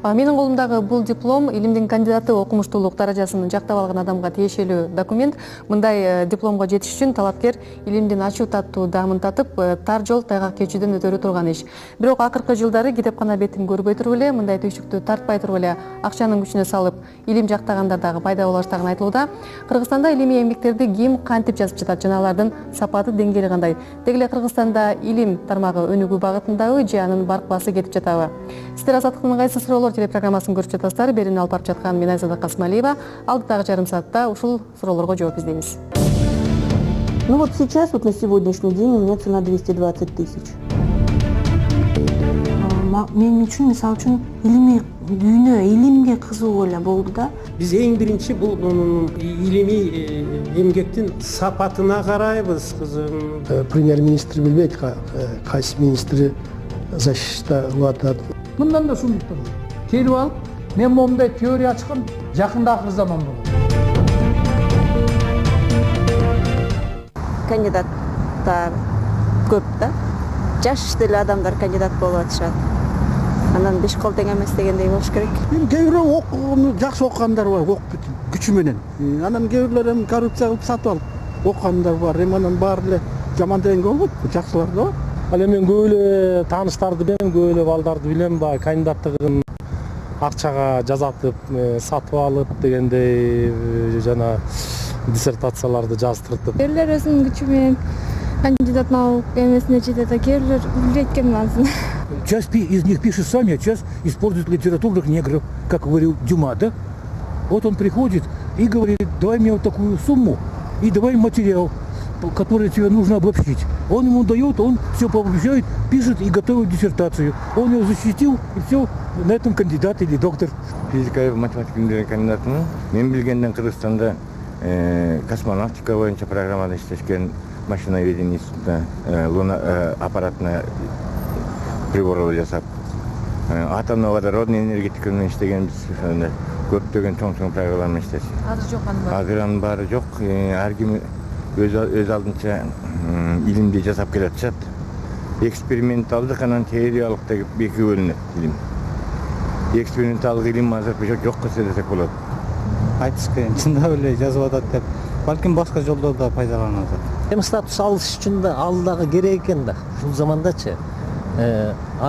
Менин колумдагы бул диплом илимдин кандидаты окумуштуулук даражасын жактап алган адамга тиешелүү документ. Мындай дипломго жетиш үчүн талапкер илимдин ачуу таттуу даамын татып, тар жол тайгак кечүүдөн өтөрү турган иш. Бирок акыркы жылдары китепкана бетин көрбөй туруп эле, мындай түйшүктү тартпай туруп эле акчанын күчүнө салып, илим жактагандар дагы пайда боло баштаганы айтылууда. Кыргызстанда илимий эмгектерди ким кантип жазып жатат жана алардын сапаты деңгээли кандай? Деги эле Кыргызстанда илим тармагы өнүгүү багытындабы же анын баркпасы кетип жатабы? Сиздер Азаттыктын кайсы суроолор телепрограммасын көрүп жатасыздар. Берүүнү алып барып жаткан мен Айзада Касымалиева. Алдыдагы жарым саатта ушул суроолорго жооп издейбиз. Ну вот сейчас, вот на сегодняшний день у меня цена 220 тысяч. Мен үчүн, мисалы үчүн, илимий дүйнө, илимге кызыгуу эле болду да. Биз эң биринчи бул илимий эмгектин сапатына карайбыз, кызым. Премьер-министр билбейт, кайсы министри защита кылып атат. Мындан да ушундуктан келип алып, мен момундай теория ачкан жакында акыр заман болот. Кандидаттар көп да. Жаш деле адамдар кандидат болуп атышат. Анан беш кол тең эмес дегендей болуш керек. Кээ бирөө окууну жакшы окугандар бар, окуп күчү менен. Анан кээ бирлер эми коррупция кылып сатып алып окугандар бар. Эми анан баары эле жаман дегенге болбойт, жакшылар да бар. Ал эми мен көп эле тааныштарды билем, көп эле балдарды билем, баягы кандидаттыгын акчага жазатып, сатып алып дегендей жана диссертацияларды жаздыртып. Кээрлер өзүнүн күчү менен кандидаттын эмесине жетет, кээрлер билбейт экен азын. Часть из них пишет сами, а часть использует литературных негров, как говорил Дюма, да? Вот он приходит и говорит: давай мне вот такую сумму и давай материал, который тебе нужно обобщить. Он ему дает, он все обобщает, пишет и готовит диссертацию. Он ее защитил, и все, на этом кандидат или доктор. Физика и математика кандидатымын. Мен билгенден Кыргызстанда космонавтика боюнча программада иштешкен, машиноведение институтуна, луна аппаратына приборлар жасап, атомный водородный энергетика менен иштегенбиз. Көптөгөн чоң программалар менен иштешип. Азыр жок анын баары. Азыр анын баары жок. Ар ким өз алдынча илимди жасап келатышат. Эксперименталдык анан теориялык деп эки бөлүнөт илим. Эксперименталдык илим азыр жок десек болот. Айтышкен чындап эле жазып атат деп, балким башка жолдордо пайдаланат. Эми статус алыш үчүн да ал дагы керек экен да. Ушул замандачы.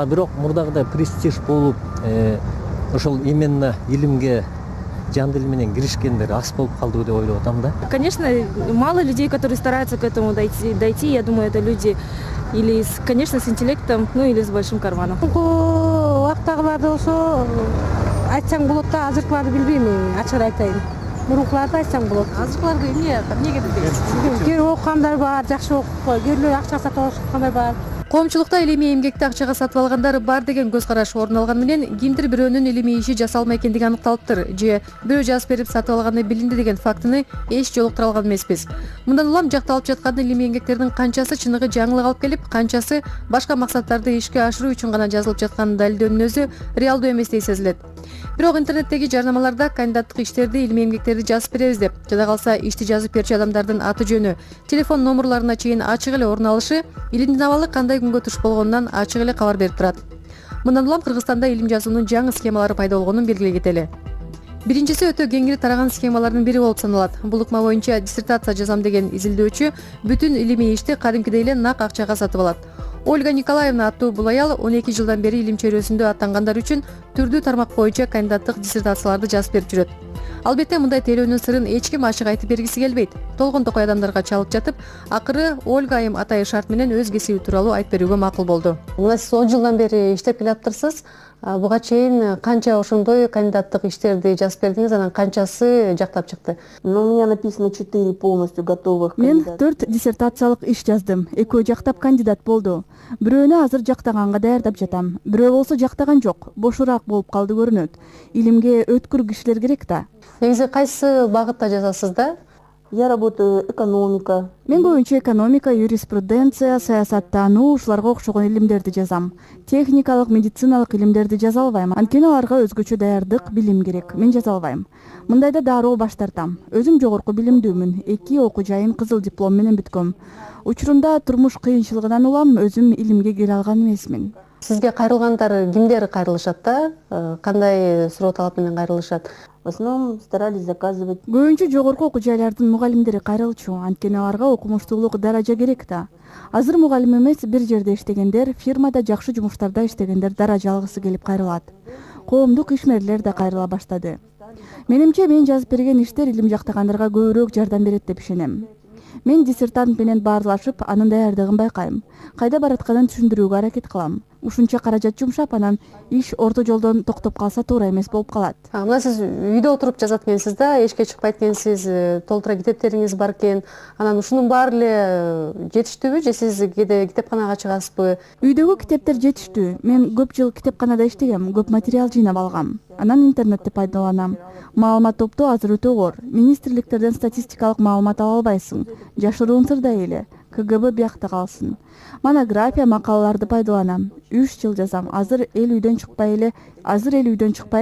Бирок мурдагыдай престиж болуп, ошол именно илимге жан дил менен киришкендер аз болуп калдыбы деп ойлоп атам да. Конечно, мало людей, которые стараются к этому дойти. Я думаю, это люди или, конечно, с интеллектом, ну или с большим карманом. Вактагыларды болсо айтсаң болот да, азыркыларды билбейм, ачык айтайын. Мурункуларды айтсаң болот. Азыркыларды эмнеге билбейсиз? Кээ окугандар бар, жакшы окуп, кээрлер акча сатып алышкандар бар. Коомчулукта илимий эмгекти акчага сатып алгандар бар деген көз караш орун алган менен кимдир бирөөнүн илимий иши жасалмай экендиги аныкталыптыр же бирөө жазып берип сатып алганы билинди деген фактыны эч жолуктура алган эмеспиз. Мындан улам жакталып жаткан илимий эмгектердин канчасы чыныгы жаңылык алып келип, канчасы башка максаттарды ишке ашыруу үчүн гана жазылып жатканын далилдөөнүн өзү реалдуу эместей сезилет. Бирок интернеттеги жарнамаларда кандидаттык иштерди, илимий эмгектерди жазып беребиз деп, жада калса ишти жазып берчү адамдардын аты жөнү, телефон номерларына чейин ачык эле орун алышы илимдин абалы кандай күнгө туш болгонунан ачык эле кабар берип турат. Мындан улам Кыргызстанда илим жазуунун жаңы схемалары пайда болгонун белгилей кетели. Биринчиси өтө кеңири тараган схемалардын бири болуп саналат. Бул ыкма боюнча диссертация жазам деген изилдөөчү бүтүн илимий ишти кадимкидей эле нак акчага сатып алат. Ольга Николаевна аттуу бул аял 12 жылдан бери илим чөйрөсүндө аттангандар үчүн түрдүү тармак боюнча кандидаттык диссертацияларды жазып берип жүрөт. Албетте мындай тейлөөнүн сырын эч ким ачык айтып бергиси келбейт. Толгон токой адамдарга чалып жатып, акыры Ольга айым атайы шарт менен өз кесиби тууралуу айтып берүүгө макул болду. Мына сиз 10 жылдан бери иштеп келаптырсыз. Буга чейин канча ошондой кандидаттык иштерди жазып бердиңиз, анан канчасы жактап чыкты? Ну, у меня написано 4 полностью готовых Мен кандидата. 4 диссертациялык иш жаздым. Экөө жактап кандидат болду. Бирөөнү азыр жактаганга даярдап жатам. Бирөө болсо жактаган жок, бошураак болуп калды көрүнөт. Илимге өткүр кишилер керек да. Негизи кайсы багытта жазасыз да? Я работаю экономика. Мен көбүнчө экономика, юриспруденция, саясаттануу ушуларга окшогон илимдерди жазам. Техникалык, медициналык илимдерди жаза албайм. Анткени аларга өзгөчө даярдык, билим керек. Мен жаза албайм. Мындайда дароо баш тартам. Өзүм жогорку билимдүүмүн. 2 окуу жайын кызыл диплом менен бүткөм. Учурунда турмуш кыйынчылыгынан улам өзүм илимге кире алган эмесмин. Сизге кайрылгандар кимдер кайрылышат да? Кандай суроо талап менен кайрылышат? В основном старались заказывать. Көбүнчө жогорку окуу жайлардын мугалимдери кайрылчу, анткени аларга окумуштуулук даража керек да. Азыр мугалим эмес, бир жерде иштегендер, фирмада жакшы жумуштарда иштегендер даража алгысы келип кайрылат. Коомдук ишмерлер да кайрыла баштады. Менимче мен жазып берген иштер илим жактагандарга көбүрөөк жардам берет деп ишенем. Мен диссертант менен баарлашып, анын даярдыгын байкайм. Кайда баратканын түшүндүрүүгө аракет кылам. Ушунча каражат жумшап, анан иш орто жолдон токтоп калса туура эмес болуп калат. Мына сиз үйдө отуруп жазат экенсиз да, эшикке чыкпайт экенсиз, толтура китептериңиз бар экен. Анан ушунун баары эле жетиштүүбү же сиз кээде китепканага чыгасызбы? Үйдөгү китептер жетиштүү. Мен көп жыл китепканада иштегем, көп материал жыйнап алгам. Анан интернетти пайдаланам. Маалымат топтоо азыр өтө оор. Министрликтерден статистикалык маалымат ала албайсың. Жашыруун сырдай эле. КГБ биякта калсын. Монография, макалаларды пайдаланам. 3 жыл жазам. Азыр эл үйдөн чыкпай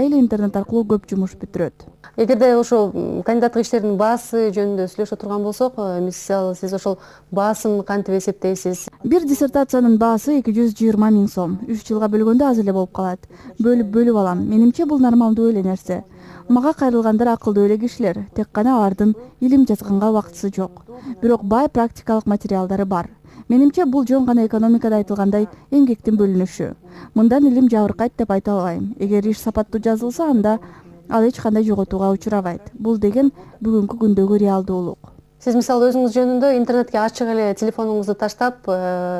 эле интернет аркылуу көп жумуш бүтүрөт. Эгерде ошо кандидаттык иштердин баасы жөнүндө сүйлөшө турган болсок, мисалы сиз ошол баасын кантип эсептейсиз? Бир диссертациянын баасы 220 000 сом. 3 жылга бөлгөндө аз эле болуп калат. Бөлүп алам. Менимче бул нормалдуу эле нерсе. Мага кайрылгандар акылдуу эле кишилер, тек гана алардын илим жазганга убактысы жок. Бирок бай практикалык материалдары бар. Менимче бул жөн гана экономикада айтылгандай эмгектин бөлүнүшү. Мындан илим жабыркайт деп айта албайм. Эгер иш сапаттуу жазылса, анда ал эч кандай жоготууга учурабайт. Бул деген бүгүнкү күндөгү реалдуулук. Сиз мисалы өзүңүз жөнүндө интернетке ачык эле телефонуңузду таштап,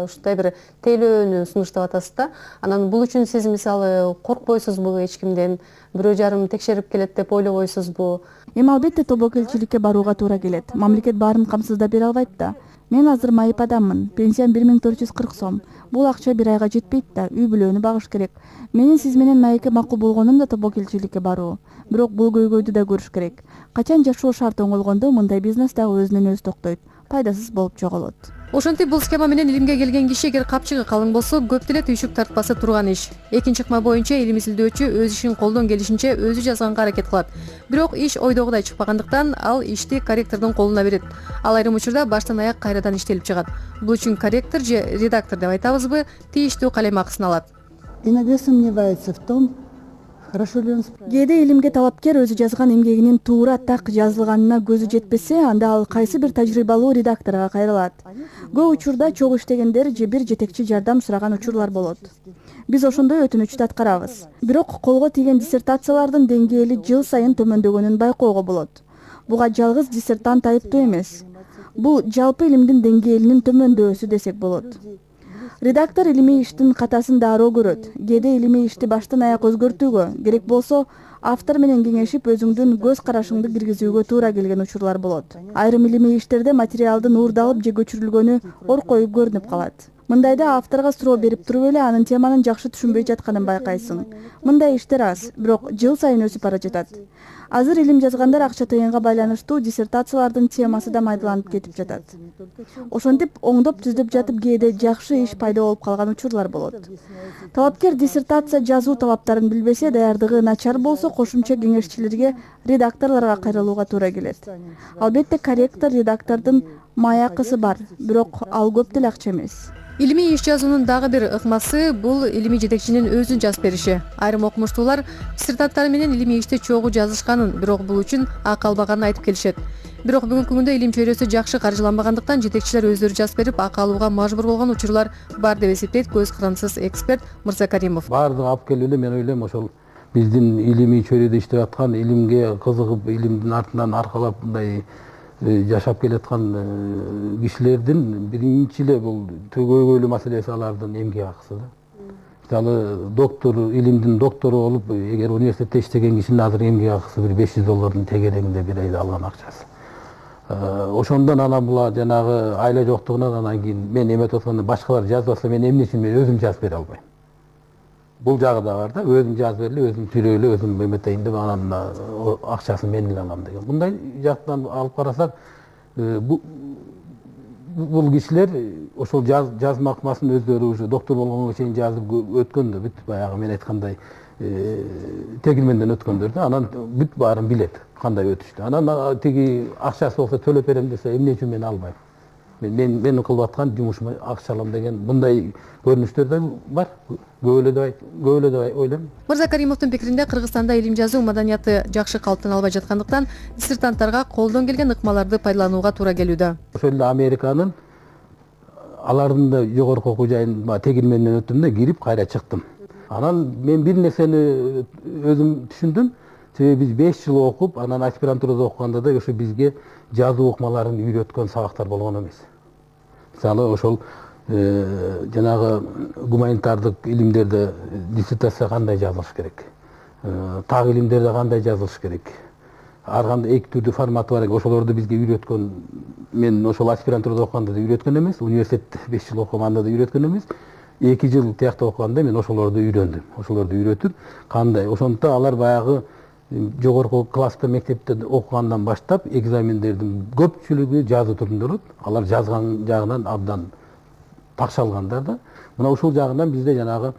ушундай бир тейлөөнү сунуштап атасыз да. Анан бул үчүн сиз мисалы коркпойсузбу эч кимден? Бирөө жарым текшерип келет деп ойлобойсузбу? Эми албетте тобокелчиликке барууга туура келет. Мамлекет баарын камсыздап бере албайт да. Мен азыр майып адаммын. Пенсиям 1440 сом. Бул акча бир айга жетпейт да. Үй бүлөнү багыш керек. Менин сиз менен майекке макул болгонум да тобокелчиликке баруу. Бирок бул көйгөйдү да көрүш керек. Качан жашоо шарты оңолгондо мындай бизнес дагы өзүнөн өзү токтойт. Пайдасыз болуп жоголот. Ошентип бул схема менен илимге келген киши эгер капчыгы калың болсо, көп деле түйшүк тартпасы турган иш. Экинчи ыкма боюнча илим изилдөөчү өз ишин колдон келишинче өзү жазганга аракет кылат. Бирок иш ойдогудай чыкпагандыктан ал ишти корректордун колуна берет. Ал айрым учурда баштан аяк кайрадан иштелип чыгат. Бул үчүн корректор же редактор деп айтабызбы, тийиштүү калем акысын алат. Иногда сомневается в том, хорошо ли он справится. Кээде илимге талапкер өзү жазган эмгегинин туура так жазылганына көзү жетпесе, анда ал кайсы бир тажрыйбалуу редакторго кайрылат. Көп учурда чогуу иштегендер же бир жетекчи жардам сураган учурлар болот. Биз ошондой өтүнүчтү аткарабыз. Бирок колго тийген диссертациялардын деңгээли жыл сайын төмөндөгөнүн байкоого болот. Буга жалгыз диссертант айыптуу эмес. Бул жалпы илимдин деңгээлинин төмөндөсү десек болот. Редактор илимий иштин катасын дароо көрөт. Кээде илимий ишти баштан аяк өзгөртүүгө, керек болсо автор менен кеңешип өзүңдүн көз карашыңды киргизүүгө туура келген учурлар болот. Айрым илимий иштерде материалдын уурдалып же көчүрүлгөнү ор коюп көрүнүп калат. Мындайда авторго суроо берип туруп эле анын теманын жакшы түшүнбөй жатканын байкайсың. Мындай иштер аз, бирок жыл сайын өсүп бара жатат. Азыр илим жазгандар акча тыйынга байланыштуу диссертациялардын темасы да майдаланып кетип жатат. Ошентип оңдоп түздөп жатып кээде жакшы иш пайда болуп калган учурлар болот. Талапкер диссертация жазуу талаптарын билбесе, даярдыгы начар болсо, кошумча кеңешчилерге, редакторлорго кайрылууга туура келет. Албетте корректор, редактордун май акысы бар, бирок ал көп деле акча эмес. Илимий иш жазуунун дагы бир ыкмасы бул илимий жетекчинин өзүн жазып бериши. Айрым окумуштуулар диссертанттары менен илимий ишти чогуу жазышканын, бирок бул үчүн акы албаганын айтып келишет. Бирок бүгүнкү күндө илим чөйрөсү жакшы каржыланбагандыктан жетекчилер өздөрү жазып берип, акы алууга мажбур болгон учурлар бар деп эсептейт көз кырансыз эксперт Мырза Каримов. Баардыгы алып келип эле мен ойлойм ошол биздин илимий чөйрөдө иштеп аткан, илимге кызыгып, илимдин артынан аркалап мындай жашап келаткан кишилердин биринчи эле бул көйгөйлүү маселеси алардын эмгек акысы да. Мисалы доктор, илимдин доктору болуп, эгер университетте иштеген кишинин азыр эмгек акысы бир $500 тегерегинде бир айда алган акчасы. Ошондон анан була жанагы айла жоктугунан анан кийин мен эметип атканда башкалар жазып атса мен эмне үчүн мен өзүм жазып бере албайм. Бул жагы да бар да, өзүм жазып берели, өзүм сүйлөй эле, өзүм эметейин деп анан акчасын мен эле алам деген. Мындай жактан алып карасак, бул кишилер ошол жазма ыкмасын өздөрү уже доктор болгонго чейин жазып өткөн да, бүт баягы мен айткандай тегилменден өткөндөр да, анан бүт баарын билет кандай өтүштү. Анан тиги акчасы болсо төлөп берем десе эмне үчүн мен албайм. мен кылып аткан жумушума акча алам деген мындай көрүнүштөр да бар. Көп эле деп ойлойм. Мырза Каримовдун пикиринде Кыргызстанда илим жазуу маданияты жакшы калыптана албай жаткандыктан диссертанттарга колдон келген ыкмаларды пайдаланууга туура келүүдө. Ошол эле Американын алардын да жогорку окуу жайын тегилменден өттүм да кирип кайра чыктым. Анан мен бир нерсени өзүм түшүндүм. Себеби биз 5 жыл окуп, анан аспирантурада окуганда да ошо бизге жазуу ыкмаларын үйрөткөн сабактар болгон эмес. Мисалы ошол жанагы гуманитардык илимдерде диссертация кандай жазылыш керек, так илимдерде кандай жазылыш керек, ар кандай эки түрдүү форматы бар. Ошолорду бизге үйрөткөн, мен ошол аспирантурада окуганда да үйрөткөн эмес, университетте 5 жыл окуганда да үйрөткөн эмес. 2 жыл тиякта окуганда мен ошолорду үйрөндүм. Ошолорду үйрөтүп, кандай ошондо алар баягы жогорку класста мектепте окугандан баштап экзамендердин көпчүлүгү жазуу түрүндө болот. Алар жазган жагынан абдан такша алгандар да. Мына ушул жагынан бизде жанагы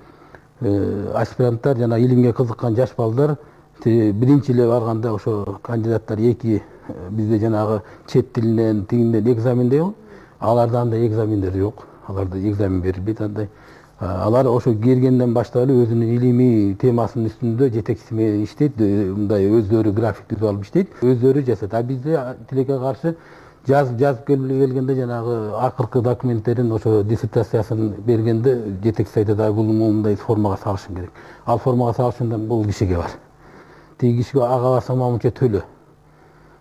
аспиранттар, жана илимге кызыккан жаш балдар биринчи эле барганда ошо кандидаттар эки бизде жанагы чет тилинен, тигинден экзамендей болот. Аларда андай экзамендер жок. Аларда экзамен берилбейт андай. Алар ошо киргенден баштап эле өзүнүн илимий темасынын үстүндө жетекчиси менен иштейт, мындай өздөрү график түзүп алып иштейт, өздөрү жасайт. А бизде тилекке каршы жазып келгенде жанагы акыркы документтерин ошо диссертациясын бергенде жетекчиси айтат, бул мындай формага салышың керек. Ал формага салышындан бул кишиге бар. Тиги кишиге ага барсаң мамынча төлө.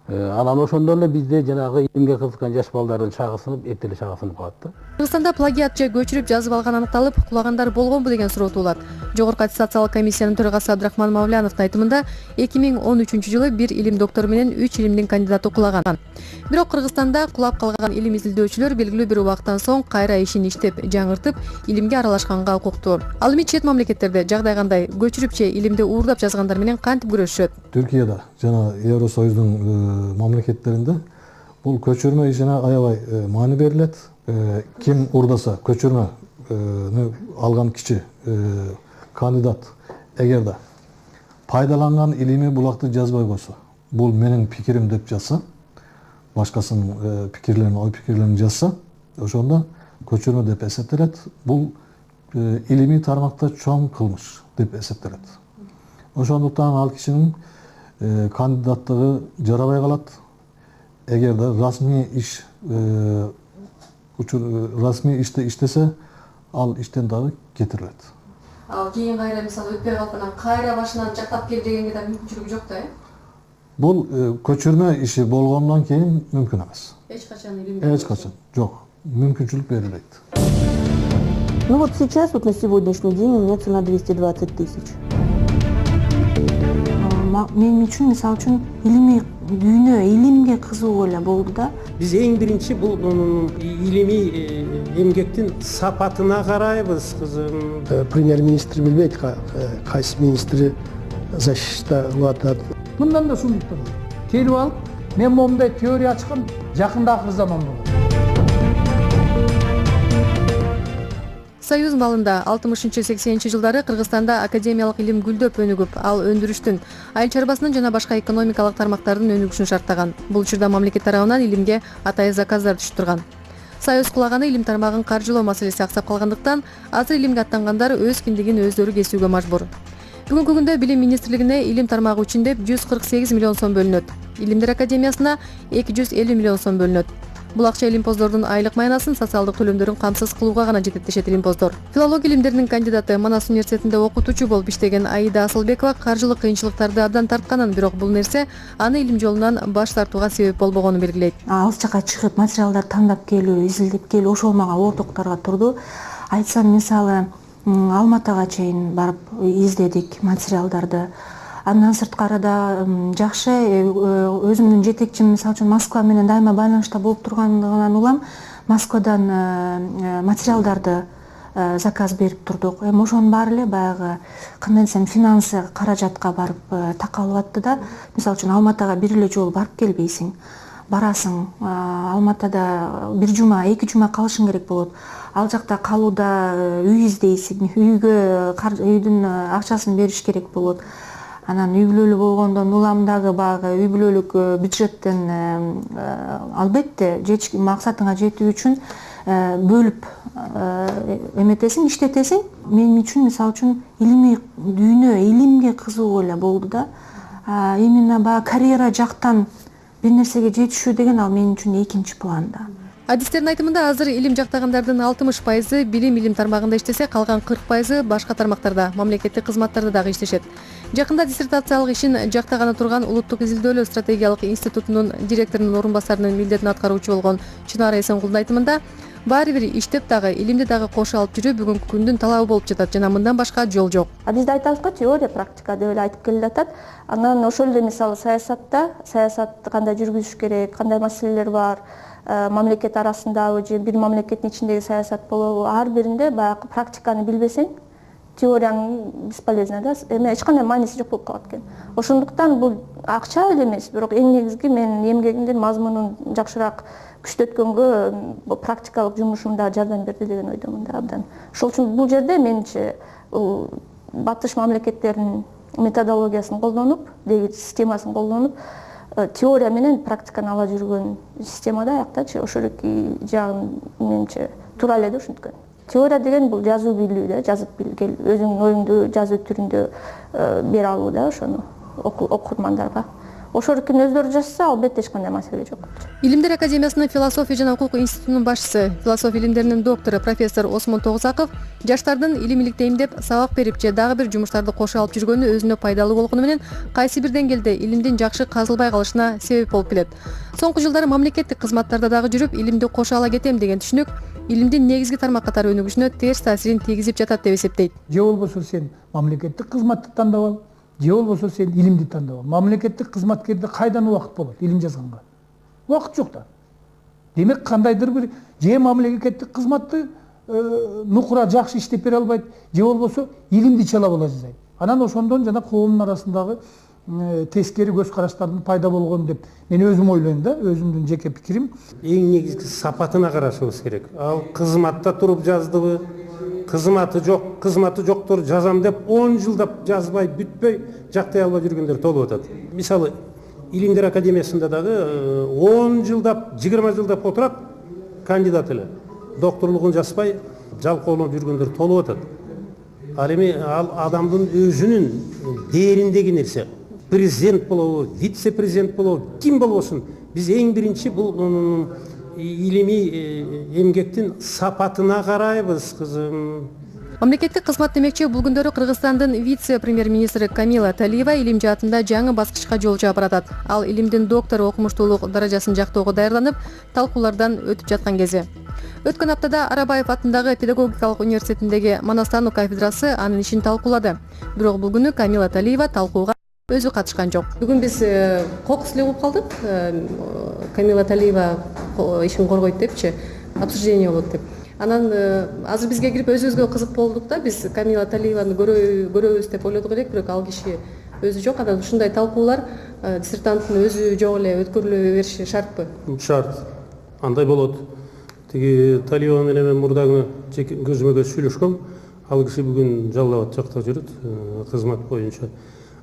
Анан ошондон эле бизде жанагы илимге кызыккан жаш балдардын чагы сынып, эрте эле чагы сынып калат да. Кыргызстанда плагиат же көчүрүп жазып алган аныкталып, кулагандар болгонбу деген суроо туулат. Жогорку аттестациялык комиссиянын төрагасы Абдрахман Мавляновдун айтымында 2013-жылы 1 илим доктору менен 3 илимдин кандидаты кулаган. Бирок Кыргызстанда кулап калган илим изилдөөчүлөр белгилүү бир убакыттан соң кайра ишин иштеп, жаңыртып, илимге аралашканга укуктуу. Ал эми чет мамлекеттерде жагдай кандай? Көчүрүп же илимди уурдап жазгандар менен кантип күрөшүшөт? Түркияда жана Евросоюздун мамлекеттеринде бул көчүрмө ишине аябай маани берилет. Ким уурдаса көчүрмө алган киши кандидат эгерде пайдаланган илимий булакты жазбай койсо, бул менин пикирим деп жазса, башкасынын пикирлерин, ой пикирлерин жазса, ошондо көчүрмө деп эсептелет. Бул илимий тармакта чоң кылмыш деп эсептелет. Ошондуктан ал кишинин кандидаттыгы жарабай калат. Эгерде расмий иште иштесе, ал иштен дагы кетирилет. Ал кийин кайра мисалы өтпөй калып анан кайра башынан жактап кел дегенге да мүмкүнчүлүгү жок да, Бул көчүрмө иши болгондон кийин мүмкүн эмес. Эч качан илимде? Эч качан жок. Мүмкүнчүлүк берилбейт. Ну вот сейчас, вот на сегодняшний день у меня цена 220 тысяч. Мен үчүн мисалы үчүн илимий дүйнө, илимге кызыгуу эле болду да. Биз эң биринчи бул илимий эмгектин сапатына карайбыз, кызым. Премьер-министр билбейт, кайсы министри защиталып атат. Мындан да сунуктур. Келип алып, мен момундай теория ачкан, жакында акыр заман болот. Союз малында 60-80 жылдары Кыргызстанда академиялык илим гүлдөп өнүгүп, ал өндүрүштүн, айыл чарбасынын жана башка экономикалык тармактардын өнүгүшүн шарттаган. Бул учурда мамлекет тарабынан илимге атайын заказдар түшүп турган. Союз кулаганы илим тармагын каржылоо маселеси аксап калгандыктан, азыр илимге аттангандар өз киндигин өздөрү кесүүгө мажбур. Бүгүнкү күндө Билим министрлигине илим тармагы үчүн деп 148 миллион сом бөлүнөт. Илимдер академиясына 250 миллион сом бөлүнөт. Бул акча илимпоздордун айлык майнасын, социалдык төлөмдөрүн камсыз кылууга гана жетет дешет илимпоздор. Филология илимдеринин кандидаты, Манас университетинде окутуучу болуп иштеген Аида Асылбекова каржылык кыйынчылыктарды абдан тартканын, бирок бул нерсе аны илим жолунан баш тартууга себеп болбогонун белгилейт. Алыс жакка чыгып материалдар тандап келүү, изилдеп келүү ошол мага ортокторго турду. Айтсам, мисалы, Алматыга чейин барып издедик материалдарды. Андан сырткары да жакшы өзүмдүн жетекчим, мисалы үчүн Москва менен дайыма байланышта болуп тургандыгынан улам Москвадан материалдарды заказ берип турдук. Ошонун баары эле баягы кандай десем финансы каражатка барып такалып атты да. Мисалы үчүн Алматыга бир эле жолу барып келбейсиң. Барасың, Алматыда бир жума, 2 жума калышың керек болот. Ал жакта калууда үй издейсиң, үйдүн акчасын бериш керек болот. Анан үй бүлөлүү болгондон улам дагы баягы үй бүлөлүк бюджеттен албетте максатыңа жетүү үчүн бөлүп эметесиң, иштетесиң. Мен үчүн мисалы үчүн илимий дүйнө, илимге кызыгуу эле болду да. Именно баягы карьера жактан бир нерсеге жетишүү деген ал мен үчүн экинчи планда. Адистердин айтымында азыр илим жактагандардын 60% билим тармагында иштесе, калган 40% башка тармактарда, мамлекеттик кызматтарда дагы иштешет. Жакында диссертациялык ишин жактаганы турган Улуттук изилдөөлөр стратегиялык институтунун директорунун орун басарынын милдетин аткаруучу болгон Чынара Эсенгулдун айтымында, баары бир иштеп дагы, илимди дагы кошо алып жүрүү бүгүнкү күндүн талабы болуп жатат жана мындан башка жол жок. Бизде айтабыз го, теория, практика деп эле айтып келе жатат. Анан ошол эле мисалы саясат кандай жүргүзүш керек, кандай маселелер бар, мамлекет арасындагы же бир мамлекеттин ичиндеги саясат болобу, ар биринде баягы практиканы билбесең, теорияның бесполезна да, эч кандай мааниси жок болуп калат экен. Ошондуктан бул акча эле эмес, бирок эң негизги менин эмгегимдин мазмунун жакшыраак күчтөткөнгө практикалык жумушум да жардам берди деген ойдомун да абдан. Ошол үчүн бул жерде менимче батыш мамлекеттеринин методологиясын колдонуп, системасын колдонуп, теория менен практиканы ала жүргөн системада аяктачы ошол эки жагын менимче туура эле да ушинткөн. Теория деген бул жазуу билүү да, жазып билгел, өзүңдүн оюңду жазуу түрүндө бере алуу да ошону окурмандарга. Ошонукин өздөрү жазса, албетте эч кандай маселе жок. Илимдер академиясынын философия жана укук институтунун башчысы, философия илимдеринин доктору профессор Осмон Тогузаков жаштардын илимиликти эмдеп, сабак берип же дагы бир жумуштарды кошо алып жүргөнү өзүнө пайдалуу болгону менен кайсы бир деңгээлде илимдин жакшы казылбай калышына себеп болуп келет. Соңку жылдары мамлекеттик кызматтарда дагы жүрүп, илимди кошо ала кетем деген түшүнүк илимдин негизги тармак катары өнүгүшүнө терс таасирин тийгизип жатат деп эсептейт. Же болбосо сен мамлекеттик кызматты тандап ал, же болбосо сен илимди тандап ал. Мамлекеттик кызматкерде кайдан убакыт болот илим жазганга? Убакыт жок да. Демек кандайдыр бир же мамлекеттик кызматты нукура жакшы иштеп бере албайт, же болбосо илимди чала бала жазайт. Анан ошондон жана коомдун арасындагы тескери көз караштардын пайда болгон деп мен өзүм ойлойм да, өзүмдүн жеке пикирим. Эң негизги сапатына карашыбыз керек. Ал кызматта туруп жаздыбы, кызматы жоктор жазам деп 10 жылдап жазбай, бүтпөй жактай албай жүргөндөр толуп атат. Мисалы, Илимдер академиясында дагы 10 жылдап, 20 жылдап отурат кандидат эле. Докторлугун жазбай, жалкоолонуп жүргөндөр толуп атат. Ал эми ал адамдын өзүнүн дээриндеги нерсе. Президент болобу, вице-президент болобу, ким болбосун, биз эң биринчи бул илимий эмгектин сапатына карайбыз, кызым. Мамлекеттик кызмат демекчи бул күндөрү Кыргызстандын вице-премьер-министри Камила Талиева илим жаатында жаңы баскычка жол жаап баратат. Ал илимдин доктору окумуштуулук даражасын жактоого даярданып, талкуулардан өтүп жаткан кези. Өткөн аптада Арабаев атындагы педагогикалык университетиндеги Манастануу кафедрасы анын ишин талкуулады. Бирок бул күнү Камила Талиева талкууга өзү катышкан жок. Бүгүн биз кокуслуу угуп калдык. Камила Талиева ишин коргойт депчи, обсуждение болот деп. Анан азыр бизге кирип өзүбүзгө кызык болдук да, биз Камила Талиеваны көрөбүз деп ойлодук элек, бирок ал киши өзү жок. Анан ушундай талкуулар диссертанттын өзү жок эле өткөрүлө бериши шартпы? Шарт. Андай болот. Тиги Талиева менен мен мурда көзмө көз сүйлөшкөм. Ал киши бүгүн Жалал Абад жакта жүрөт, кызмат боюнча.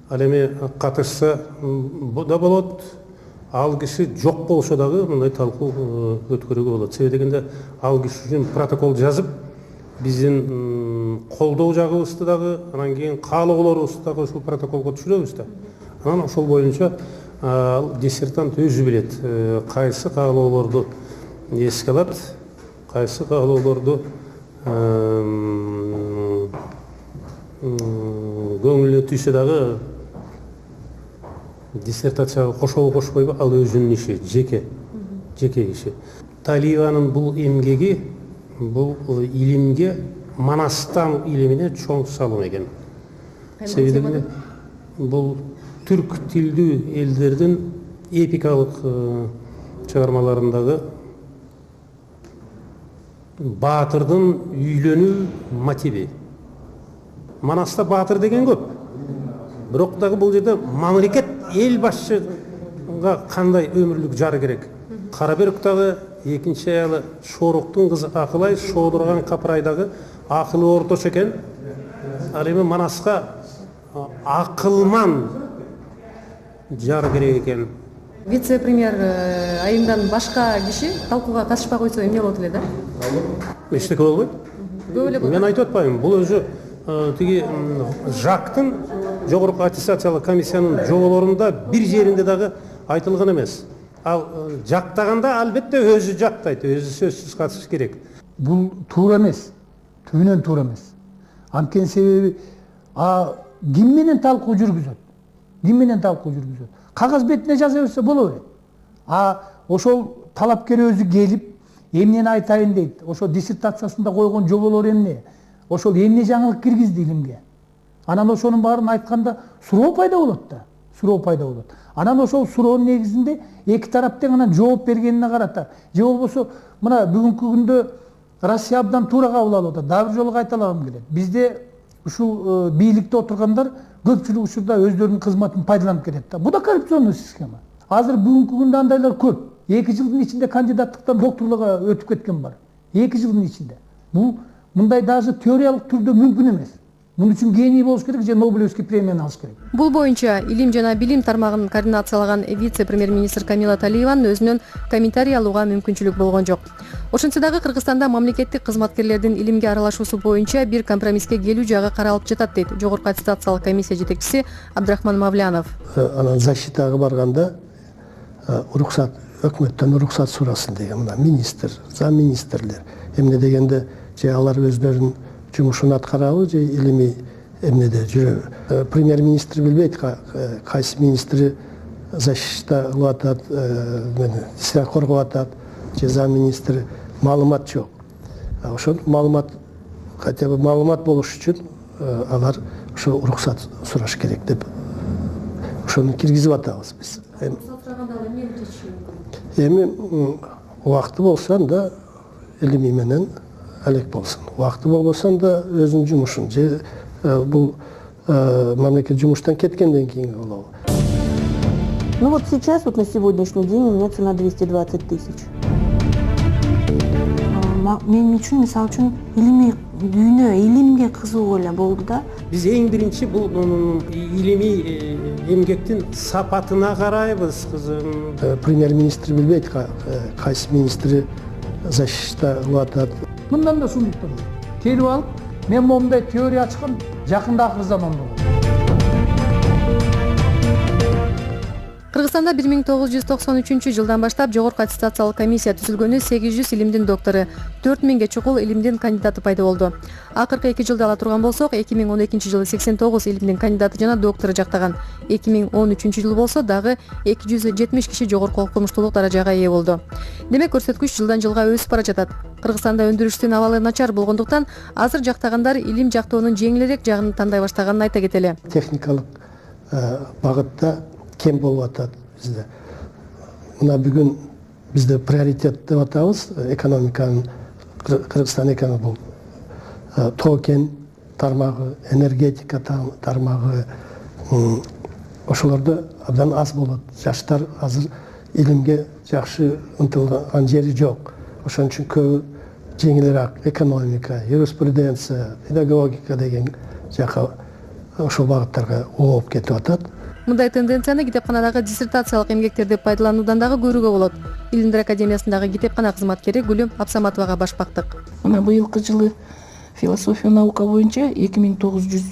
Ал эми катышса да болот. Ал киши жок болсо дагы мындай талкуу өткөрүүгө болот. Себеби дегенде ал киши үчүн протокол жазып, биздин колдоо жагыбызды дагы, анан кийин каалоолорубузду дагы ушул протоколго түшүрөбүз да. Анан ошол боюнча диссертант өзү билет, кайсы каалоолорду эске алат, кайсы каалоолорду көңүлүнө түйсө дагы диссертацияга кошобу кошпойбу, ал өзүнүн иши, жеке иши. Талиеванын бул эмгеги, бул илимге, Манастан илимине чоң салым экен. Себеби дегенде бул түрк тилдүү элдердин эпикалык чыгармаларындагы баатырдын үйлөнүү мотиви. Манаста баатыр деген көп. Бирок дагы бул жерде мамлекет эл башчыга кандай өмүрлүк жары керек. Карабөрк дагы экинчи аялы Шоруктун кызы Акылай, Шоодурган Капырайдагы акылы орточо экен. Ал эми Манаска акылман жар керек экен. Вице премьер айымдан башка киши талкууга катышпай койсо эмне болот эле да? Эчтеке болбойт. Мен айтып атпайбын, бул өзү тиги жактын жогорку аттестациялык комиссиянын жоболорунда бир жеринде дагы айтылган эмес. Ал жактаганда албетте өзү жактайт, өзү сөзсүз катышыш керек. Бул туура эмес, түбүнөн туура эмес. Анткени себеби ким менен талкуу жүргүзөт? Ким менен талкуу жүргүзөт? Кагаз бетине жаза берсе боло берет. Ошол талапкер өзү келип, эмнени айтайын дейт. Ошол диссертациясында койгон жоболор эмне? Ошол эмне жаңылык киргизди илимге? Анан ошонун баарын айтканда суроо пайда болот да. Суроо пайда болот. Анан ошол суроонун негизинде эки тарап тең анан жооп бергенине карата. Же болбосо мына бүгүнкү күндө Россия абдан туура кабыл алып атат. Дагы бир жолу кайталагым келет. Бизде ушул бийликте отургандар көпчүлүк учурда өздөрүнүн кызматын пайдаланып кетет да. Бул да коррупционный схема. Азыр бүгүнкү күндө андайлар көп. 2 жылдын ичинде кандидаттыктан докторлугга өтүп кеткен бар. 2 жылдын ичинде. Бул мындай даже теориялык түрдө мүмкүн эмес. Мун үчүн гений болуш керек же Нобелевский премияны алыш керек. Бул боюнча илим жана билим тармагын координациялаган вице-премьер-министр Камила Талиеванын өзүнөн комментарий алууга мүмкүнчүлүк болгон жок. Ошентсе дагы Кыргызстанда мамлекеттик кызматкерлердин илимге аралашуусу боюнча бир компромисске келүү жагы каралып жатат дейт жогорку аттестациялык комиссия жетекчиси Абдрахман Мавлянов. Анан защитага барганда уруксат, өкмөттөн уруксат сурасын деген мына министр, замминистрлер эмне дегенде же алар өздөрүнүн жумушун аткарабы же илимий эмнеде жүрөбү. Премьер-министр билбейт кайсы министри защита кылып атат, коргоп атат же замминистри, маалымат жок. Ошол маалымат, хотя бы маалымат болуш үчүн алар ошо уруксат сураш керек деп ошону киргизип атабыз биз. Эми убакыты болсо да илимий менен алек болсун. Убакыты болбосо да өзүнүн жумушун же бул мамлекет жумуштан кеткенден кийинги болобу. Ну вот сейчас, вот на сегодняшний день у меня цена 220 тысяч. Мен үчүн мисалы үчүн илимий дүйнө, илимге кызыгуу эле болду да. Биз эң биринчи бул илимий эмгектин сапатына карайбыз, кызым. Премьер-министр билбейт кайсы министри защита кылып атат. Мындан да сунуктар. Келип алып, мен момундай теория ачкан жакында акыр заман болот. Кыргызстанда 1993 жылдан баштап жогорку аттестациялык комиссия түзүлгөнү 800 илимдин доктору, 4000 чукул илимдин кандидаты пайда болду. Акыркы 2 жылда ала турган болсок, 2012 жылы 89 илимдин кандидаты жана доктору жактаган. 2013 жылы болсо дагы 270 киши жогорку окумуштуулук даражага ээ болду. Демек көрсөткүч жылдан жылга өсүп бара жатат. Кыргызстанда өндүрүштүн абалы начар болгондуктан азыр жактагандар илим жактоонун жеңилирээк жагын тандай баштаганын айта кетели. Техникалык багытта кем болуп атат бизде. Мына бүгүн бизде приоритет деп атабыз экономиканын, Кыргызстан экономика бул токен тармагы, энергетика тармагы, ошолордо абдан аз болот. Жаштар азыр илимге жакшы ынтылган жери жок. Ошон үчүн көбү жеңилирээк экономика, юриспруденция, педагогика деген жака ошол багыттарга ооп кетип атат. Мындай тенденцияны китепканадагы диссертациялык эмгектерди пайдалануудан дагы көрүүгө болот. Илимдер академиясындагы китепкана кызматкери Гүлүм Абсаматовага баш бактык. Мына быйылкы жылы философия наука боюнча 2900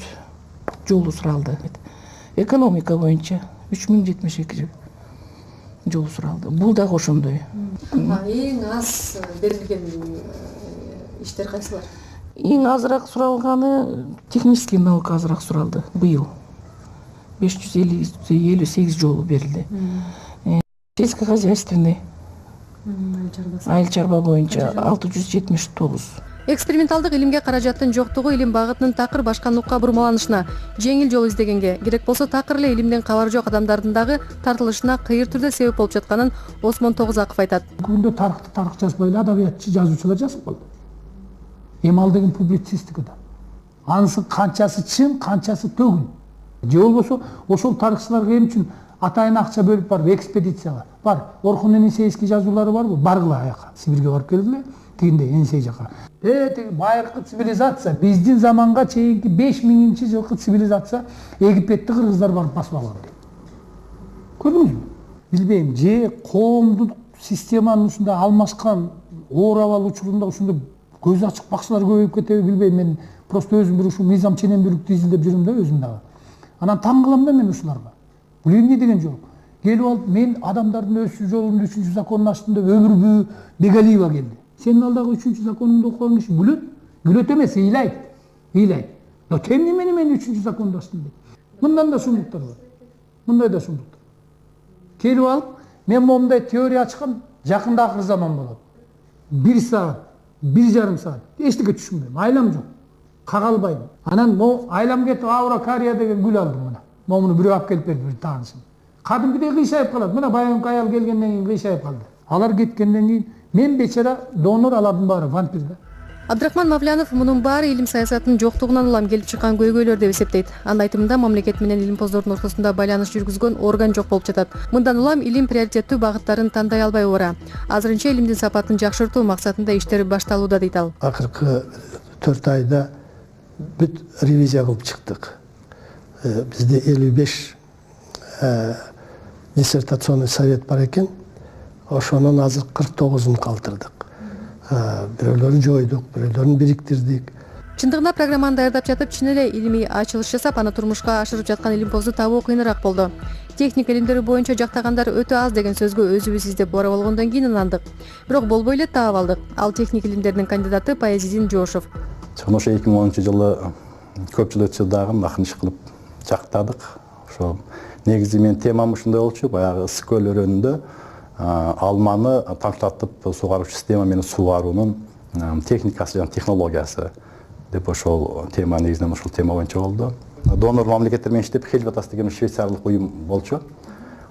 жолу суралды. Экономика боюнча 3072 жолу суралды. Бул дагы ошондой. Эң аз берилген иштер кайсылар? Эң азыраак суралганы технический наука азыраак суралды быйыл. 558 жолу берилди. Сельскохозяйственный айыл чарба боюнча 679. Эксперименталдык илимге каражаттын жоктугу илим багытынын такыр башка нукка бурмаланышына, жеңил жол издегенге, керек болсо такыр эле илимден кабары жок адамдардын дагы тартылышына кыйыр түрдө себеп болуп жатканын Осмон Тогузаков айтат. Күндө тарых жазбай эле адабиятчы, жазуучулар жазып калды. Эми ал деген публицистика да. Анысы канчасы чын, канчасы төгүн. Же болбосо ошол тарыхчыларга эмне үчүн атайын акча бөлүп барып экспедицияга бар. Орхун Енисейский жазуулары барбы? Баргыла аяка. Сибирге барып келгиле. Тигинде Енисей жака. Тиги байыркы цивилизация биздин заманга чейинки 5000 жылкы цивилизация Египетти кыргыздар барып басып алган. Көрдүңүзбү? Билбейм, же коомдук системанын ушундай алмашкан оор абал учурунда ушундай көз ачык бакчылар көбөйүп кетеби билбейм. Мен просто өзүм бир ушул мыйзам ченемдүүлүктү изилдеп жүрүм да өзүм дагы. Анан таң кылам да мен ушуларга. Бул эмне деген жол? Келип алып мен адамдардын өсүү жолунун 3-чү законун ачтым деп Өмүрбү Бегалиева келди. Сенин алдагы 3-чү законуңду окуган киши күлөт? Күлөт эмес, ыйлайт. Ыйлайт. Но тем не менее мен 3-чү законду ачтым дейт. Мындан да шумдуктар бар. Мындай да шумдуктар. Келип алып мен момундай теория ачкан жакында акыр заман болот. 1 саат, 1,5 саат. Эчтеке түшүнбөйм. Айлам жок. Кага албайм. Анан айлам кетип Ауракария деген гүл алдым мына. Момуну бирөө алып келип берди, бир таанышым. Кадимкидей кыйшайып калат. Мына баягы аял келгенден кийин кыйшайып калды. Алар кеткенден кийин мен бечара донор, алардын баары вампир да. Абдрахман Мавлянов мунун баары илим саясатынын жоктугунан улам келип чыккан көйгөйлөр деп эсептейт. Анын айтымында мамлекет менен илимпоздордун ортосунда байланыш жүргүзгөн орган жок болуп жатат. Мындан улам илим приоритеттүү багыттарын тандай албай бара. Азырынча илимдин сапатын жакшыртуу максатында иштер башталууда дейт ал. Акыркы 4 айда бүт ревизия кылып чыктык. Бизде 55 диссертационный совет бар экен. Ошонун азыр 49-ун калтырдык. Бирөөлөрүн жойдук, бирөөлөрүн бириктирдик. Чындыгында программаны даярдап жатып, чын эле илимий ачылыш жасап, аны турмушка ашырып жаткан илимпозду табуу кыйыныраак болду. Техника илимдери боюнча жактагандар өтө аз деген сөзгө өзүбүз издеп бара болгондон кийин ынандык. Бирок болбой эле таап алдык. Ал техника илимдеринин кандидаты Баязидин Жошов. Ошо 2010-жылы көп жыл өтсө дагы акын иш кылып жактадык. Ошо негизи менин темам ушундай болчу, баягы ысык көл өрөөнүндө алманы тамчылатып сугаруу система менен сугаруунун техникасы жана технологиясы деп ошол тема негизинен ушул тема боюнча болду. Донор мамлекеттер менен иштеп Хельватас деген швейцарлык уюм болчу.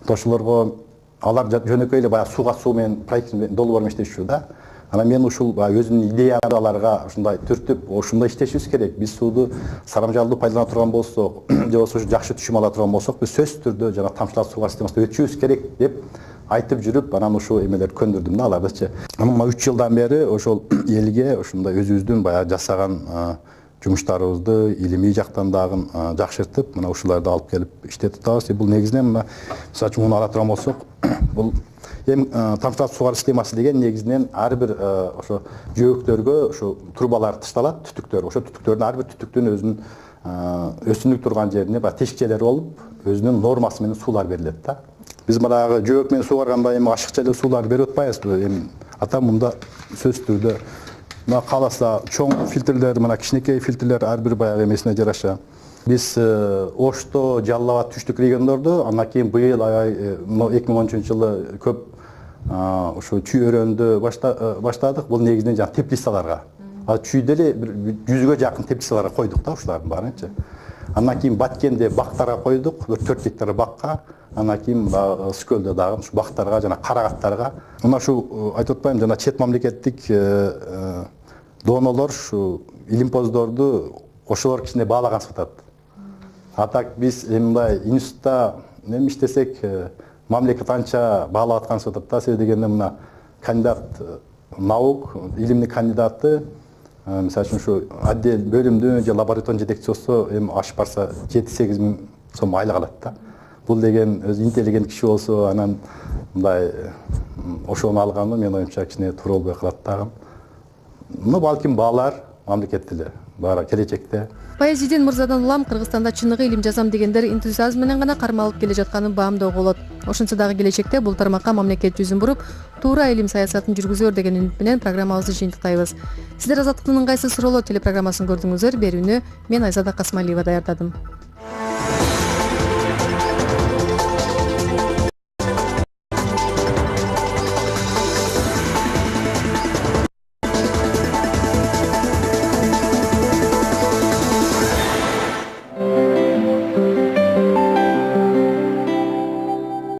Ошолорго алар жөнөкөй эле баягы суу менен проект долбоор менен иштешчү да. Анан мен ушул өзүмдүн идеямды аларга ушундай түртүп, ушундай иштешибиз керек. Биз сууду сарамжалдуу пайдалана турган болсок, же болбосо жакшы түшүм ала турган болсок, биз сөзсүз түрдө жана тамчылатуу суугар системасына өтүшүбүз керек деп айтып жүрүп, анан ушул эмелер көндүрдүм да алардычы. Анан 3 жылдан бери ошол элге ушундай өзүбүздүн баягы жасаган жумуштарыбызды илимий жактан дагы жакшыртып, мына ушуларды алып келип иштетип атабыз. Бул негизинен мына мисалы үчүн муну ала турган болсок, бул эми тамчылатуу суугар системасы деген негизинен ар бир ошо жөөктөргө ошо трубалар ташталат, түтүктөр. Ошо түтүктөрдүн ар бир түтүктүн өзүнүн өсүмдүк турган жерине баягы тешикчелери болуп, өзүнүн нормасы менен суулар берилет да. Биз баягы жөөк менен суугарганда эми ашыкча эле сууларды берип атпайбызбы? Эми ата мында сөзсүз түрдө мына каласа чоң фильтрлер, мына кичинекей фильтрлер ар бир баягы эмесине жараша. Биз Ошто, Жалал Абад түштүк региондордо, андан кийин быйыл 2013-жылы көп ошо чүй өрөөнүндө баштадык. Бул негизинен жана теплицаларга. Чүйдө эле 100гө жакын теплицаларга койдук да ушулардын баарынчы. Андан кийин Баткенде бактарга койдук, 4 гектар бакка. Андан кийин Скөлдө дагы ушу бактарга жана карагаттарга. Мына ушу айтып атпаймынбы, жана чет мамлекеттик донорлор ушу илимпоздорду ошолор кичине баалаган сатат. А так биз эми мындай институтта эми иштесек мамлекет анча баалап аткан сатат да. Себеби дегенде мына кандидат наук, илимдин кандидаты мисалы үчүн ушу отдел бөлүмдүн же лабораториянын жетекчиси болсо эми ашып барса 7-8 миң сом айлык алат да. Бул деген өзү интеллигент киши болсо анан мындай ошону алганы менин оюмча кичине туура болбой калат дагы. Балким баалар мамлекет эле баары келечекте. Баязидин мырзадан улам Кыргызстанда чыныгы илим жазам дегендер энтузиазм менен гана кармалып келе жатканын баамдоого болот. Ошентсе дагы келечекте бул тармакка мамлекет жүзүн буруп, туура илим саясатын жүргүзөр деген үмүт менен программабызды жыйынтыктайбыз. Сиздер Азаттыктын ыңгайсыз суроолор телепрограммасын көрдүңүздөр. Берүүнү мен Айзада Касмалиева даярдадым.